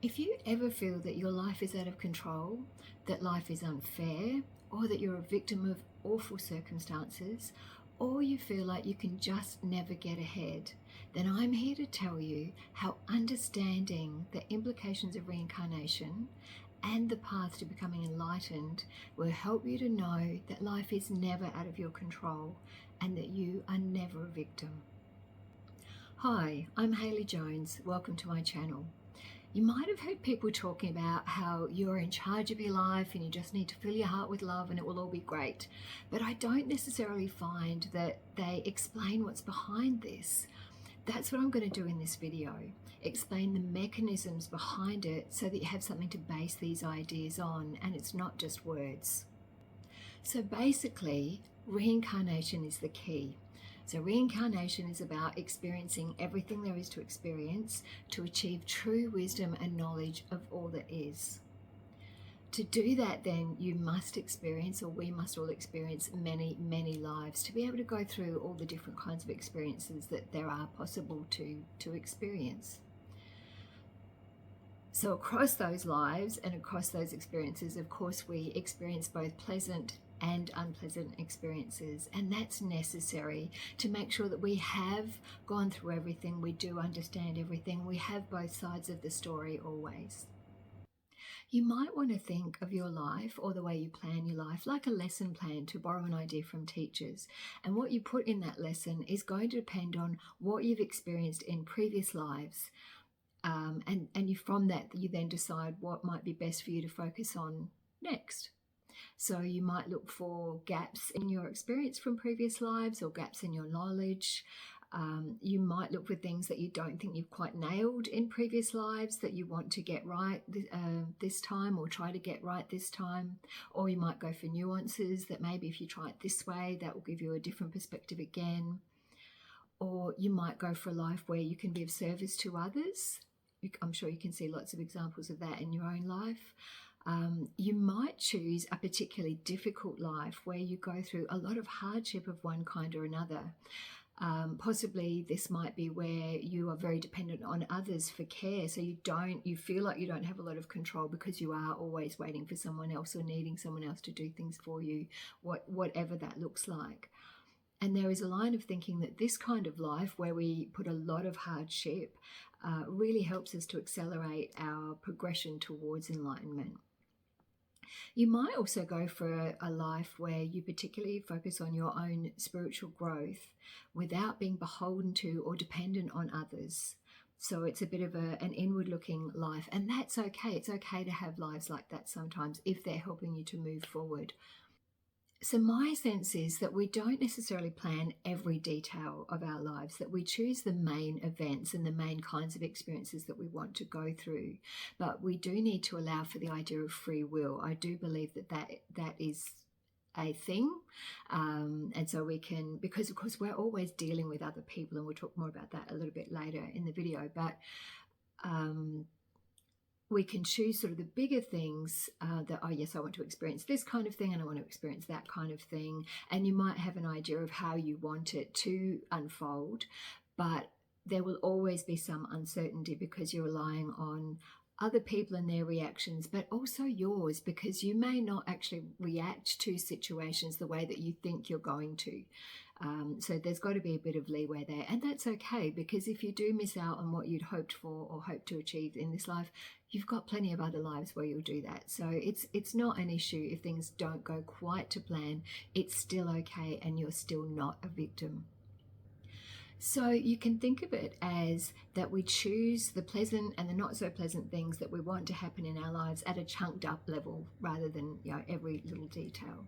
If you ever feel that your life is out of control, that life is unfair, or that you're a victim of awful circumstances, or you feel like you can just never get ahead, then I'm here to tell you how understanding the implications of reincarnation and the path to becoming enlightened will help you to know that life is never out of your control and that you are never a victim. Hi, I'm Hayley Jones. Welcome to my channel. You might have heard people talking about how you're in charge of your life and you just need to fill your heart with love and it will all be great. But I don't necessarily find that they explain what's behind this. That's what I'm going to do in this video. Explain the mechanisms behind it so that you have something to base these ideas on and it's not just words. So basically, reincarnation is the key. So reincarnation is about experiencing everything there is to experience to achieve true wisdom and knowledge of all that is. To do that, then you must experience, or we must all experience, many, many lives to be able to go through all the different kinds of experiences that there are possible to experience. So across those lives and across those experiences, of course, we experience both pleasant and unpleasant experiences, and that's necessary to make sure that we have gone through everything, we do understand everything, we have both sides of the story always. You might want to think of your life or the way you plan your life like a lesson plan, to borrow an idea from teachers, and what you put in that lesson is going to depend on what you've experienced in previous lives. From that you then decide what might be best for you to focus on next. So you might look for gaps in your experience from previous lives or gaps in your knowledge. You might look for things that you don't think you've quite nailed in previous lives that you want to get right this time, or try to get right this time. Or you might go for nuances that maybe if you try it this way, that will give you a different perspective again. Or you might go for a life where you can be of service to others. I'm sure you can see lots of examples of that in your own life. You might choose a particularly difficult life where you go through a lot of hardship of one kind or another. Possibly this might be where you are very dependent on others for care, so you feel like you don't have a lot of control because you are always waiting for someone else or needing someone else to do things for you, whatever that looks like. And there is a line of thinking that this kind of life, where we put a lot of hardship, really helps us to accelerate our progression towards enlightenment. You might also go for a life where you particularly focus on your own spiritual growth without being beholden to or dependent on others. So it's a bit of an inward-looking life, and that's okay. It's okay to have lives like that sometimes if they're helping you to move forward. So my sense is that we don't necessarily plan every detail of our lives, that we choose the main events and the main kinds of experiences that we want to go through. But we do need to allow for the idea of free will. I do believe that is a thing. And so we can, because of course we're always dealing with other people, and we'll talk more about that a little bit later in the video, but we can choose sort of the bigger things that, oh yes, I want to experience this kind of thing and I want to experience that kind of thing. And you might have an idea of how you want it to unfold, but there will always be some uncertainty because you're relying on other people and their reactions, but also yours, because you may not actually react to situations the way that you think you're going to. So there's got to be a bit of leeway there, and that's okay, because if you do miss out on what you'd hoped for or hoped to achieve in this life, you've got plenty of other lives where you'll do that. So it's not an issue if things don't go quite to plan. It's still okay, and you're still not a victim. So you can think of it as that we choose the pleasant and the not so pleasant things that we want to happen in our lives at a chunked up level, rather than, every little detail.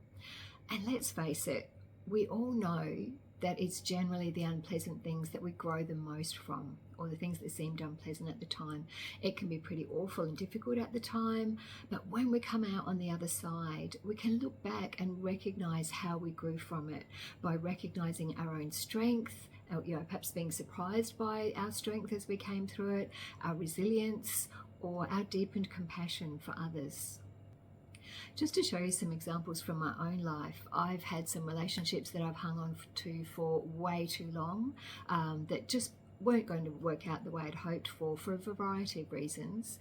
And let's face it, we all know that it's generally the unpleasant things that we grow the most from, or the things that seemed unpleasant at the time. It can be pretty awful and difficult at the time, but when we come out on the other side, we can look back and recognize how we grew from it by recognizing our own strength, perhaps being surprised by our strength as we came through it, our resilience, or our deepened compassion for others. Just to show you some examples from my own life, I've had some relationships that I've hung on to for way too long that just weren't going to work out the way I'd hoped for a variety of reasons,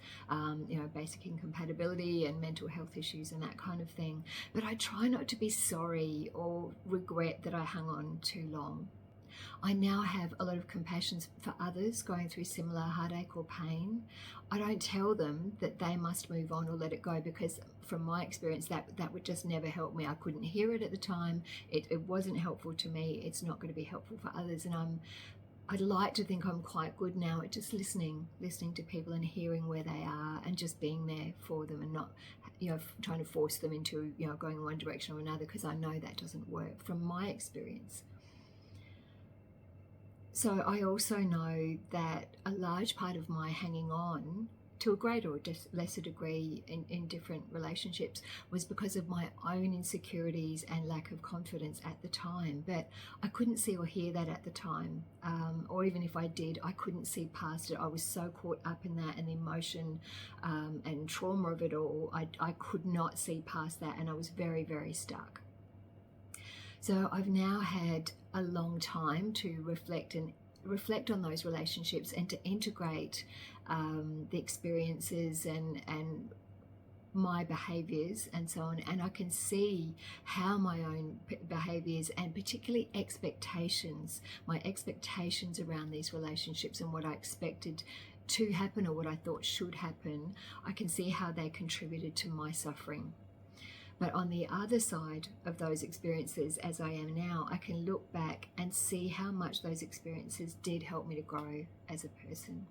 basic incompatibility and mental health issues and that kind of thing. But I try not to be sorry or regret that I hung on too long. I now have a lot of compassion for others going through similar heartache or pain. I don't tell them that they must move on or let it go, because from my experience that would just never help me. I couldn't hear it at the time. It wasn't helpful to me. It's not going to be helpful for others. And I'd like to think I'm quite good now at just listening to people and hearing where they are and just being there for them, and not, trying to force them into, going in one direction or another, because I know that doesn't work from my experience. So I also know that a large part of my hanging on, to a greater or lesser degree in different relationships, was because of my own insecurities and lack of confidence at the time. But I couldn't see or hear that at the time, or even if I did, I couldn't see past it. I was so caught up in that and the emotion and trauma of it all. I could not see past that, and I was very, very stuck. So I've now had a long time to reflect on those relationships and to integrate the experiences and my behaviors and so on. And I can see how my own behaviors, and particularly my expectations around these relationships and what I expected to happen or what I thought should happen, I can see how they contributed to my suffering. But on the other side of those experiences, as I am now, I can look back and see how much those experiences did help me to grow as a person.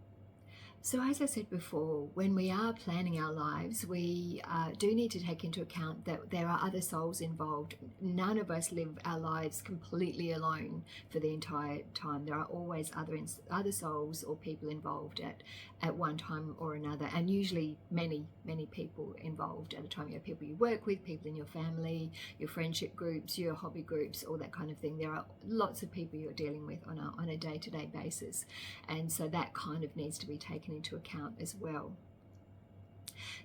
So as I said before, when we are planning our lives, we do need to take into account that there are other souls involved. None of us live our lives completely alone for the entire time. There are always other souls or people involved at one time or another, and usually many people involved at a time. You have people you work with, people in your family, your friendship groups, your hobby groups, all that kind of thing. There are lots of people you're dealing with on a day-to-day basis, and so that kind of needs to be taken into account as well.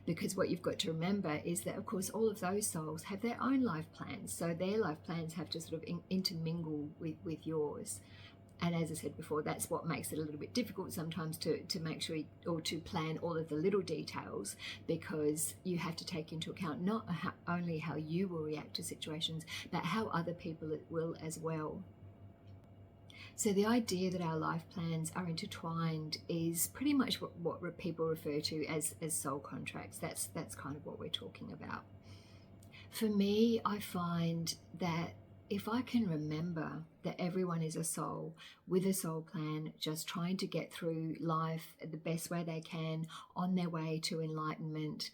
Because what you've got to remember is that, of course, all of those souls have their own life plans, so their life plans have to sort of intermingle with yours. And as I said before, that's what makes it a little bit difficult sometimes to make sure or to plan all of the little details, because you have to take into account not only how you will react to situations, but how other people will as well. So the idea that our life plans are intertwined is pretty much what people refer to as soul contracts. That's kind of what we're talking about. For me, I find that if I can remember that everyone is a soul with a soul plan, just trying to get through life the best way they can on their way to enlightenment,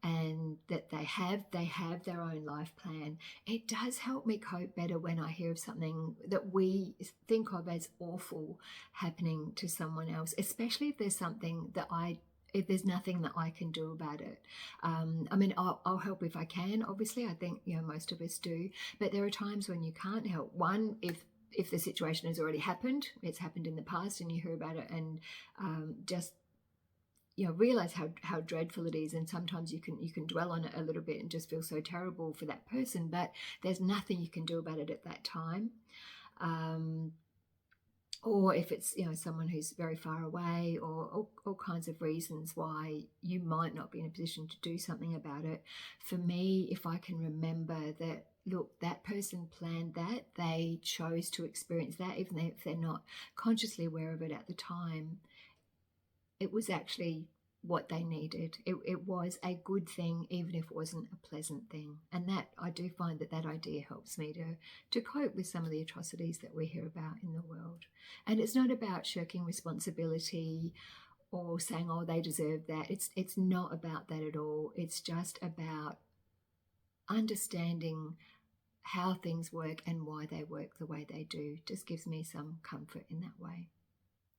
and that they have their own life plan, it does help me cope better when I hear of something that we think of as awful happening to someone else, especially if there's something that if there's nothing that I can do about it. I'll help if I can, obviously. I think most of us do, but there are times when you can't help. One, if the situation has already happened, it's happened in the past, and you hear about it, and just realize how dreadful it is, and sometimes you can dwell on it a little bit and just feel so terrible for that person, but there's nothing you can do about it at that time. Or if it's someone who's very far away, or all kinds of reasons why you might not be in a position to do something about it. For me, if I can remember that, look, that person planned that, they chose to experience that, even if they're not consciously aware of it at the time, it was actually what they needed. It was a good thing, even if it wasn't a pleasant thing. And that, I do find that idea helps me to cope with some of the atrocities that we hear about in the world. And it's not about shirking responsibility or saying, oh, they deserve that. It's not about that at all. It's just about understanding how things work and why they work the way they do. Just gives me some comfort in that way.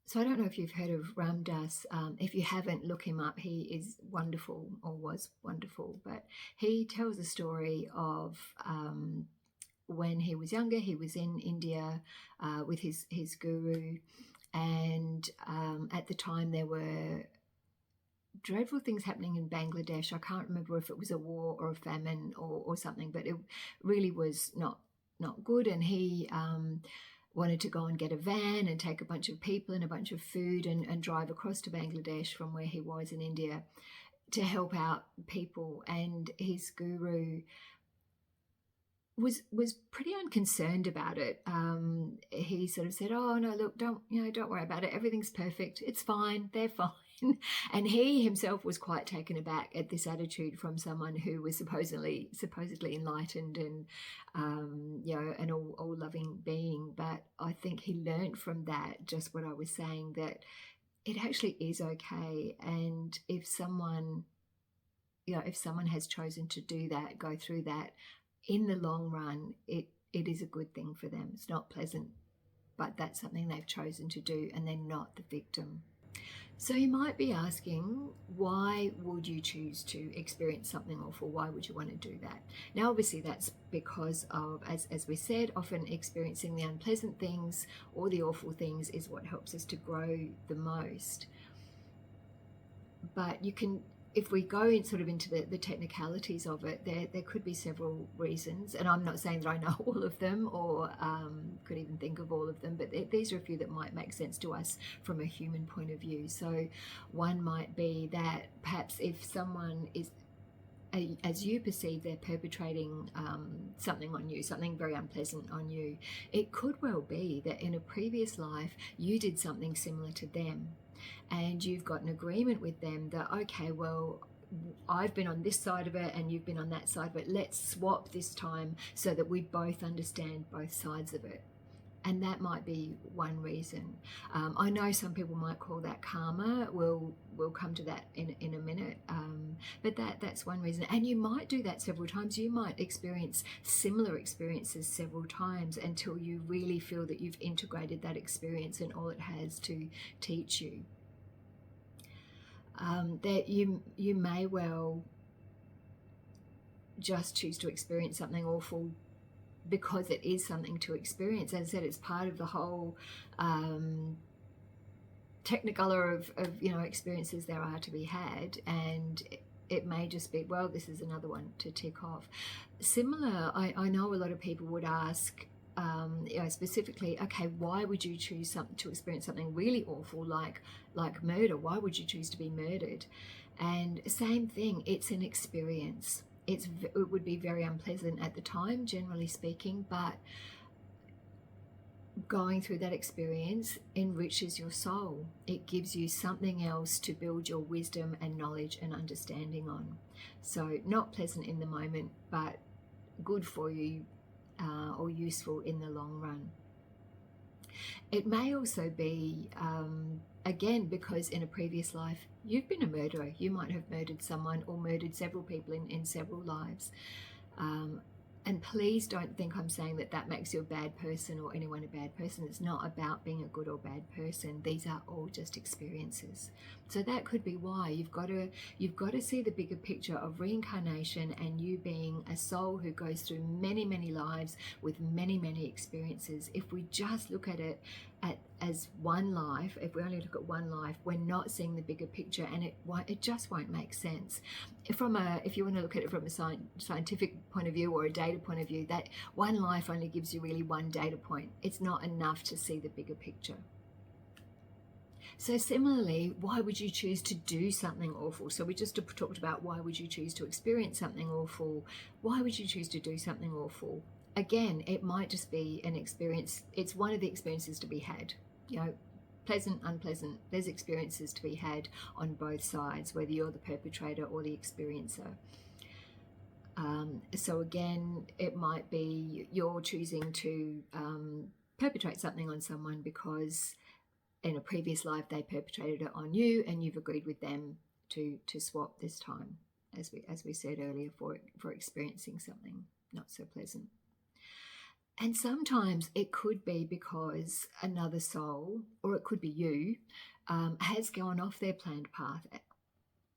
So I don't know if you've heard of Ram Dass. If you haven't, look him up. He is wonderful, or was wonderful. But he tells a story of when he was younger. He was in India with his guru, and at the time there were dreadful things happening in Bangladesh. I can't remember if it was a war or a famine or something, but it really was not good. And he wanted to go and get a van and take a bunch of people and a bunch of food and drive across to Bangladesh from where he was in India to help out people. And his guru was pretty unconcerned about it. He sort of said, "Oh no, look, don't worry about it. Everything's perfect. It's fine. They're fine." And he himself was quite taken aback at this attitude from someone who was supposedly enlightened and an all loving being. But I think he learned from that just what I was saying, that it actually is okay. And if someone has chosen to do that, go through that, in the long run, it is a good thing for them. It's not pleasant, but that's something they've chosen to do, and they're not the victim. So you might be asking, why would you choose to experience something awful? Why would you want to do that? Now, obviously, that's because of, as we said, often experiencing the unpleasant things or the awful things is what helps us to grow the most. But you can, if we go into the technicalities of it, there could be several reasons, and I'm not saying that I know all of them or could even think of all of them, but these are a few that might make sense to us from a human point of view. So one might be that perhaps if someone is, as you perceive, they're perpetrating something on you, something very unpleasant on you, it could well be that in a previous life you did something similar to them. And you've got an agreement with them that, okay, well, I've been on this side of it and you've been on that side of it. Let's swap this time so that we both understand both sides of it. And that might be one reason. I know some people might call that karma. We'll come to that in a minute. But that's one reason. And you might do that several times. You might experience similar experiences several times until you really feel that you've integrated that experience and all it has to teach you. That you may well just choose to experience something awful because it is something to experience. As I said, it's part of the whole technicolor of experiences there are to be had, and it may just be, well, this is another one to tick off. Similar, I know a lot of people would ask, specifically, okay, why would you choose to experience something really awful like murder? Why would you choose to be murdered? And same thing, it's an experience. It would be very unpleasant at the time, generally speaking, but going through that experience enriches your soul. It gives you something else to build your wisdom and knowledge and understanding on. So not pleasant in the moment, but good for you or useful in the long run. It may also be, again, because in a previous life you've been a murderer. You might have murdered someone or murdered several people in several lives. And please don't think I'm saying that makes you a bad person or anyone a bad person. It's not about being a good or bad person. These are all just experiences. So that could be why you've got to see the bigger picture of reincarnation and you being a soul who goes through many, many lives with many, many experiences. If we just look at it as one life, if we only look at one life, we're not seeing the bigger picture, and it just won't make sense. If you want to look at it from a scientific point of view or a data point of view, that one life only gives you really one data point. It's not enough to see the bigger picture. So similarly, why would you choose to do something awful? So we just talked about why would you choose to experience something awful. Why would you choose to do something awful? Again, it might just be an experience. It's one of the experiences to be had. Pleasant, unpleasant. There's experiences to be had on both sides, whether you're the perpetrator or the experiencer. So again, it might be you're choosing to perpetrate something on someone because in a previous life they perpetrated it on you, and you've agreed with them to swap this time, as we said earlier, for experiencing something not so pleasant. And sometimes it could be because another soul, or it could be you, has gone off their planned path.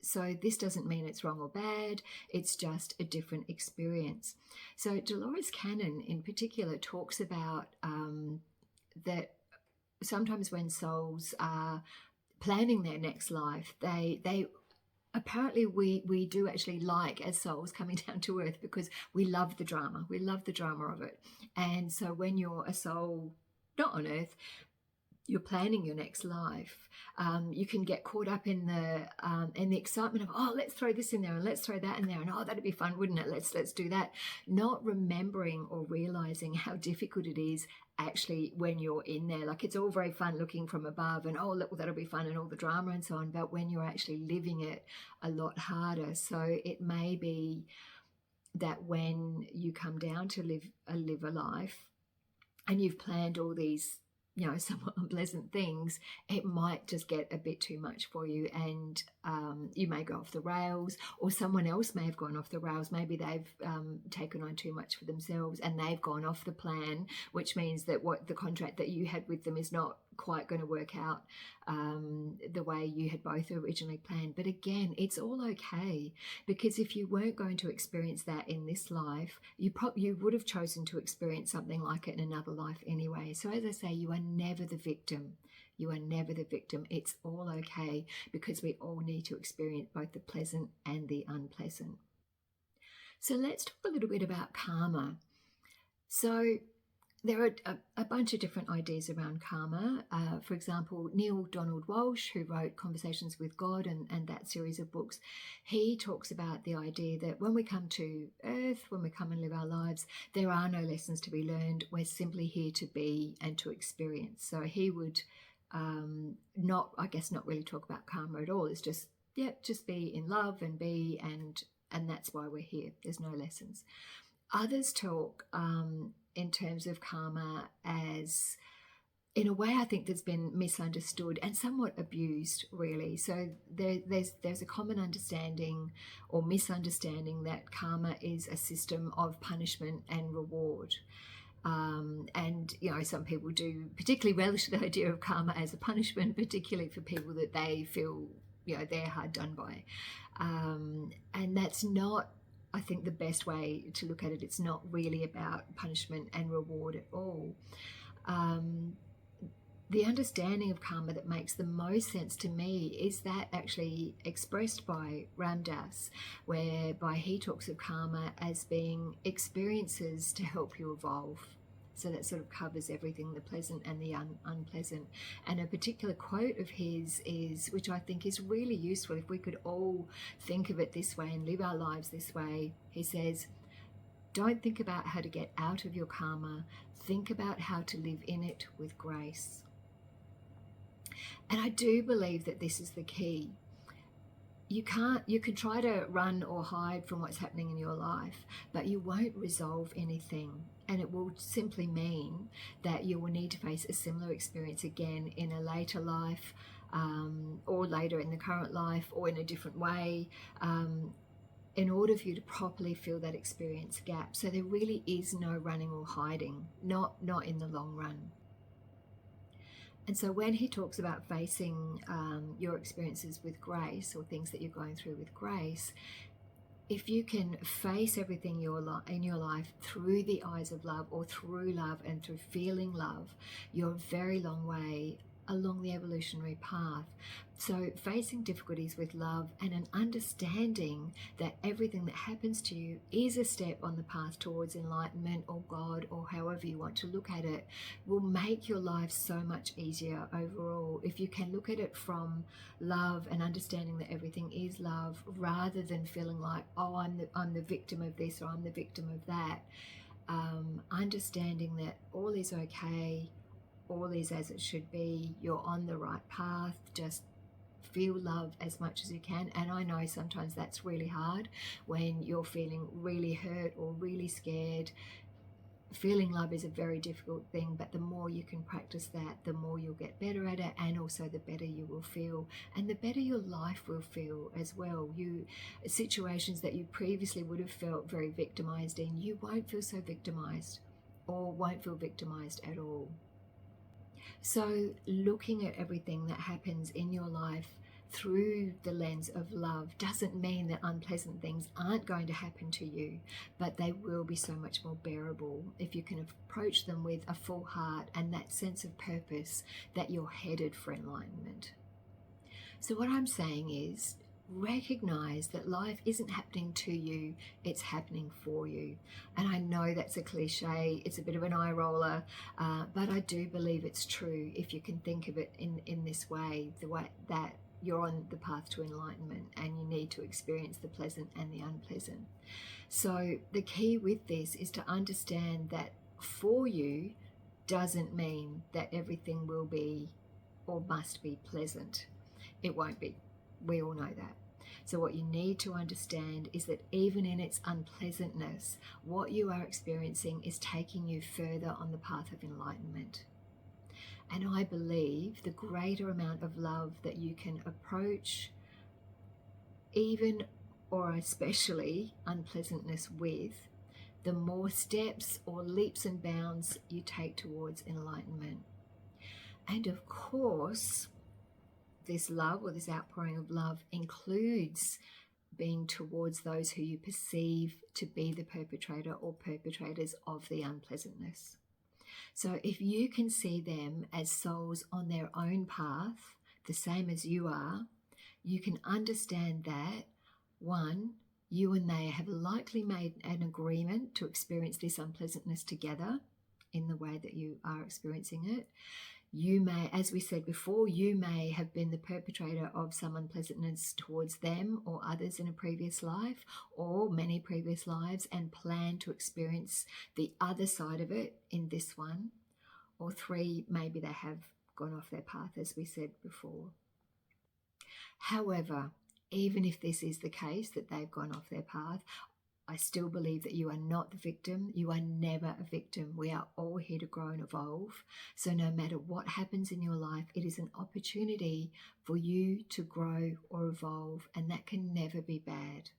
So this doesn't mean it's wrong or bad, it's just a different experience. So Dolores Cannon in particular talks about that sometimes when souls are planning their next life, they apparently we do actually like, as souls, coming down to earth because we love the drama. We love the drama of it. And so when you're a soul not on earth, you're planning your next life. You can get caught up in the excitement of, oh, let's throw this in there and let's throw that in there, and oh, that'd be fun, wouldn't it? Let's do that. Not remembering or realizing how difficult it is actually when you're in there. Like, it's all very fun looking from above and, oh, look, that'll be fun, and all the drama and so on, but when you're actually living it, a lot harder. So it may be that when you come down to live a life and you've planned all these, somewhat unpleasant things, it might just get a bit too much for you, and you may go off the rails, or someone else may have gone off the rails. Maybe they've taken on too much for themselves and they've gone off the plan, which means that what the contract that you had with them is not quite going to work out the way you had both originally planned. But again, it's all okay, because if you weren't going to experience that in this life, you would have chosen to experience something like it in another life anyway. So as I say, you are never the victim. You are never the victim. It's all okay, because we all need to experience both the pleasant and the unpleasant. So let's talk a little bit about karma. So there are a bunch of different ideas around karma. For example, Neil Donald Walsh, who wrote Conversations with God and that series of books, he talks about the idea that when we come to Earth, when we come and live our lives, there are no lessons to be learned. We're simply here to be and to experience. So he would not really talk about karma at all. It's just be in love and be, and that's why we're here. There's no lessons. Others talk in terms of karma as, in a way, I think that's been misunderstood and somewhat abused, really. So there's a common understanding or misunderstanding that karma is a system of punishment and reward. And some people do particularly relish the idea of karma as a punishment, particularly for people that they feel they're hard done by, and that's not, I think, the best way to look at it. It's not really about punishment and reward at all. The understanding of karma that makes the most sense to me is that actually expressed by Ram Dass, whereby he talks of karma as being experiences to help you evolve. So that sort of covers everything, the pleasant and the unpleasant. And a particular quote of his is, which I think is really useful if we could all think of it this way and live our lives this way. He says, "Don't think about how to get out of your karma. Think about how to live in it with grace." And I do believe that this is the key. You can try to run or hide from what's happening in your life, but you won't resolve anything. And it will simply mean that you will need to face a similar experience again in a later life, or later in the current life, or in a different way, in order for you to properly fill that experience gap. So there really is no running or hiding, not in the long run. And so when he talks about facing your experiences with grace, or things that you're going through with grace, if you can face everything in your life through the eyes of love, or through love and through feeling love, you're a very long way along the evolutionary path. So facing difficulties with love and an understanding that everything that happens to you is a step on the path towards enlightenment or God, or however you want to look at it, will make your life so much easier overall. If you can look at it from love and understanding that everything is love, rather than feeling like, oh, I'm the victim of this, or I'm the victim of that. Understanding that all is okay, all is as it should be, you're on the right path, just feel love as much as you can. And I know sometimes that's really hard when you're feeling really hurt or really scared. Feeling love is a very difficult thing, but the more you can practice that, the more you'll get better at it, and also the better you will feel, and the better your life will feel as well. Situations that you previously would have felt very victimized in, you won't feel so victimized, or won't feel victimized at all. So looking at everything that happens in your life through the lens of love doesn't mean that unpleasant things aren't going to happen to you, but they will be so much more bearable if you can approach them with a full heart and that sense of purpose that you're headed for enlightenment. So what I'm saying is, recognize that life isn't happening to you, it's happening for you. And I know that's a cliche, it's a bit of an eye roller, but I do believe it's true if you can think of it in this way, the way that you're on the path to enlightenment and you need to experience the pleasant and the unpleasant. So the key with this is to understand that for you doesn't mean that everything will be or must be pleasant. It won't be. We all know that. So what you need to understand is that even in its unpleasantness, what you are experiencing is taking you further on the path of enlightenment. And I believe the greater amount of love that you can approach, even or especially unpleasantness with, the more steps or leaps and bounds you take towards enlightenment. And of course, this love or this outpouring of love includes being towards those who you perceive to be the perpetrator or perpetrators of the unpleasantness. So if you can see them as souls on their own path, the same as you are, you can understand that, one, you and they have likely made an agreement to experience this unpleasantness together in the way that you are experiencing it. You may, as we said before, you may have been the perpetrator of some unpleasantness towards them or others in a previous life or many previous lives and plan to experience the other side of it in this one. Or three, maybe they have gone off their path, as we said before. However, even if this is the case, that they've gone off their path, I still believe that you are not the victim. You are never a victim. We are all here to grow and evolve. So no matter what happens in your life, it is an opportunity for you to grow or evolve, and that can never be bad.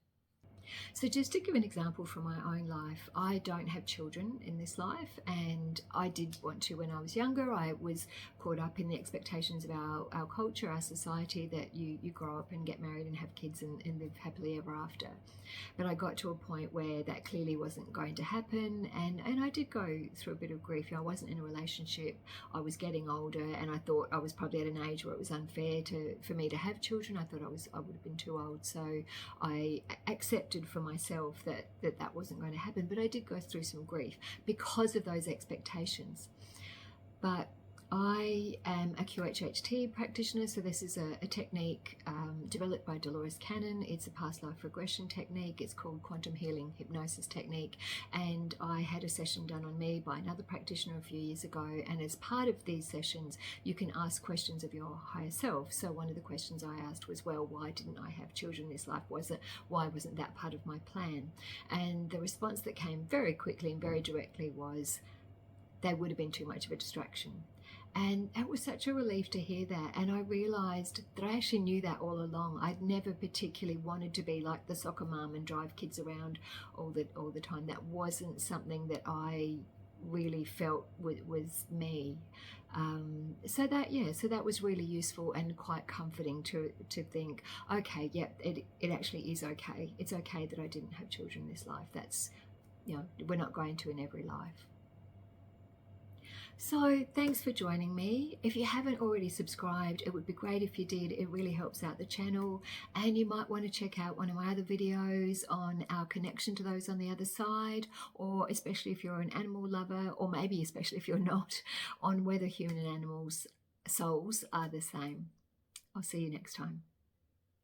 So just to give an example from my own life, I don't have children in this life, and I did want to when I was younger. I was caught up in the expectations of our culture, our society, that you grow up and get married and have kids and live happily ever after. But I got to a point where that clearly wasn't going to happen, and I did go through a bit of grief. I wasn't in a relationship, I was getting older, and I thought I was probably at an age where it was unfair for me to have children. I thought I would have been too old, so I accepted for myself that wasn't going to happen. But I did go through some grief because of those expectations. But I am a QHHT practitioner, so this is a technique developed by Dolores Cannon. It's a past life regression technique. It's called quantum healing hypnosis technique, and I had a session done on me by another practitioner a few years ago, and as part of these sessions you can ask questions of your higher self. So one of the questions I asked was, well, why didn't I have children this life? Why wasn't that part of my plan? And the response that came very quickly and very directly was, they would have been too much of a distraction. And it was such a relief to hear that. And I realized that I actually knew that all along. I'd never particularly wanted to be like the soccer mom and drive kids around all the time. That wasn't something that I really felt was me. So that was really useful and quite comforting to think, okay, it actually is okay. It's okay that I didn't have children in this life. That's, we're not going to in every life. So thanks for joining me. If you haven't already subscribed, it would be great if you did. It really helps out the channel. And you might want to check out one of my other videos on our connection to those on the other side, or especially if you're an animal lover, or maybe especially if you're not, on whether human and animals' souls are the same. I'll see you next time.